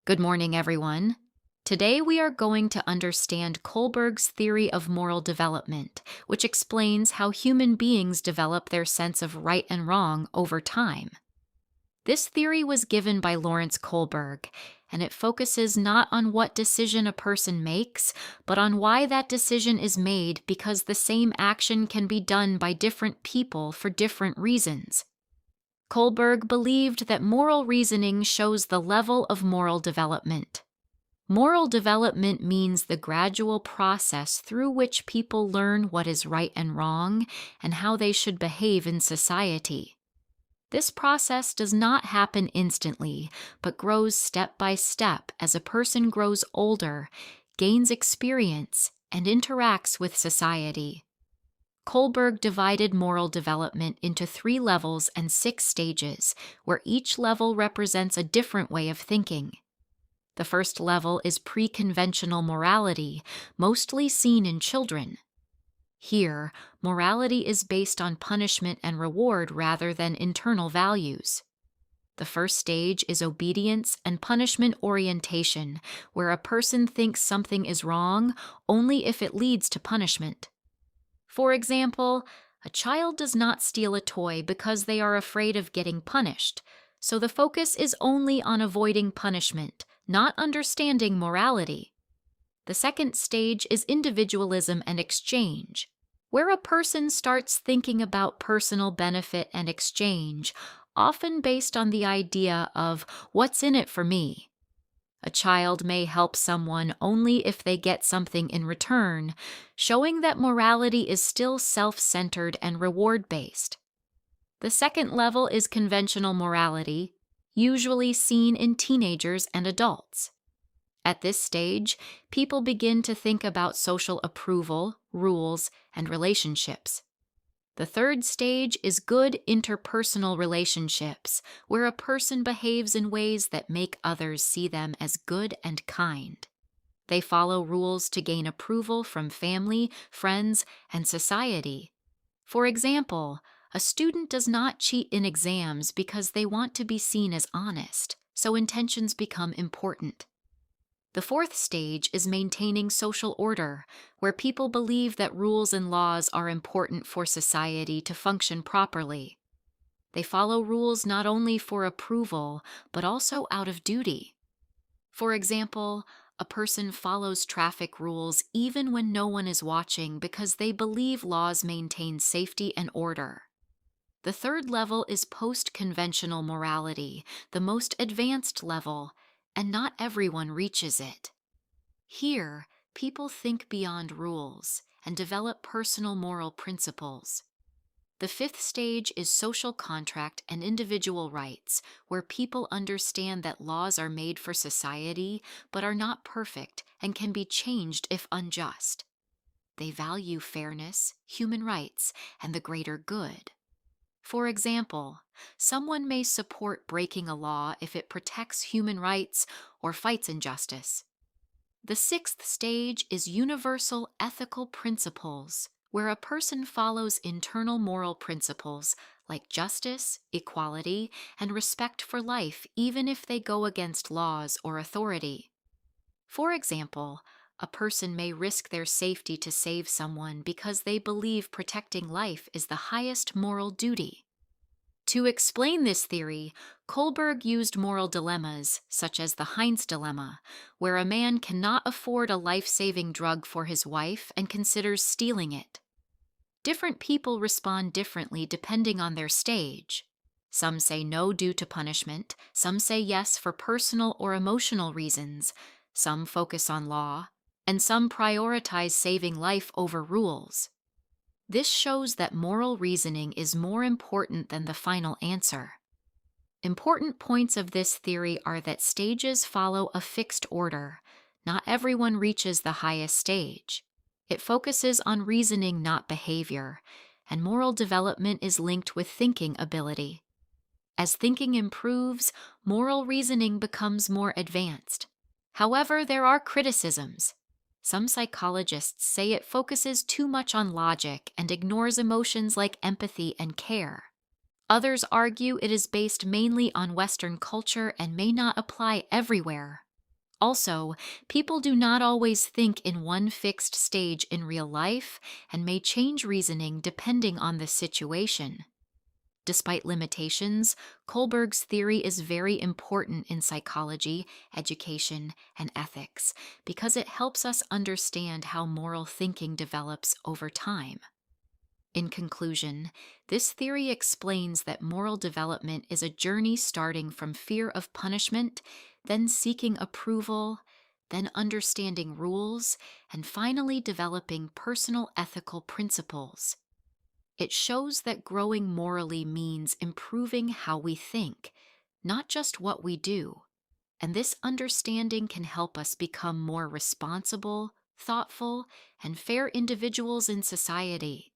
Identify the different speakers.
Speaker 1: Good morning, everyone. Today we are going to understand Kohlberg's theory of moral development, which explains how human beings develop their sense of right and wrong over time. This theory was given by Lawrence Kohlberg, and it focuses not on what decision a person makes, but on why that decision is made because the same action can be done by different people for different reasons. Kohlberg believed that moral reasoning shows the level of moral development. Moral development means the gradual process through which people learn what is right and wrong and how they should behave in society. This process does not happen instantly, but grows step by step as a person grows older, gains experience, and interacts with society. Kohlberg divided moral development into 3 levels and 6 stages, where each level represents a different way of thinking. The first level is pre-conventional morality, mostly seen in children. Here, morality is based on punishment and reward rather than internal values. The first stage is obedience and punishment orientation, where a person thinks something is wrong only if it leads to punishment. For example, a child does not steal a toy because they are afraid of getting punished, so the focus is only on avoiding punishment, not understanding morality. The second stage is individualism and exchange, where a person starts thinking about personal benefit and exchange, often based on the idea of what's in it for me. A child may help someone only if they get something in return, showing that morality is still self-centered and reward-based. The second level is conventional morality, usually seen in teenagers and adults. At this stage, people begin to think about social approval, rules, and relationships. The third stage is good interpersonal relationships, where a person behaves in ways that make others see them as good and kind. They follow rules to gain approval from family, friends, and society. For example, a student does not cheat in exams because they want to be seen as honest, so intentions become important. The fourth stage is maintaining social order, where people believe that rules and laws are important for society to function properly. They follow rules not only for approval, but also out of duty. For example, a person follows traffic rules even when no one is watching because they believe laws maintain safety and order. The third level is post-conventional morality, the most advanced level, and not everyone reaches it. Here, people think beyond rules and develop personal moral principles. The fifth stage is social contract and individual rights, where people understand that laws are made for society but are not perfect and can be changed if unjust. They value fairness, human rights, and the greater good. For example, someone may support breaking a law if it protects human rights or fights injustice. The sixth stage is universal ethical principles, where a person follows internal moral principles like justice, equality, and respect for life even if they go against laws or authority. For example, a person may risk their safety to save someone because they believe protecting life is the highest moral duty. To explain this theory, Kohlberg used moral dilemmas, such as the Heinz dilemma, where a man cannot afford a life-saving drug for his wife and considers stealing it. Different people respond differently depending on their stage. Some say no due to punishment, some say yes for personal or emotional reasons, some focus on law, and some prioritize saving life over rules. This shows that moral reasoning is more important than the final answer. Important points of this theory are that stages follow a fixed order. Not everyone reaches the highest stage. It focuses on reasoning, not behavior, and moral development is linked with thinking ability. As thinking improves, moral reasoning becomes more advanced. However, there are criticisms. Some psychologists say it focuses too much on logic and ignores emotions like empathy and care. Others argue it is based mainly on Western culture and may not apply everywhere. Also, people do not always think in one fixed stage in real life and may change reasoning depending on the situation. Despite limitations, Kohlberg's theory is very important in psychology, education, and ethics because it helps us understand how moral thinking develops over time. In conclusion, this theory explains that moral development is a journey starting from fear of punishment, then seeking approval, then understanding rules, and finally developing personal ethical principles. It shows that growing morally means improving how we think, not just what we do. And this understanding can help us become more responsible, thoughtful, and fair individuals in society.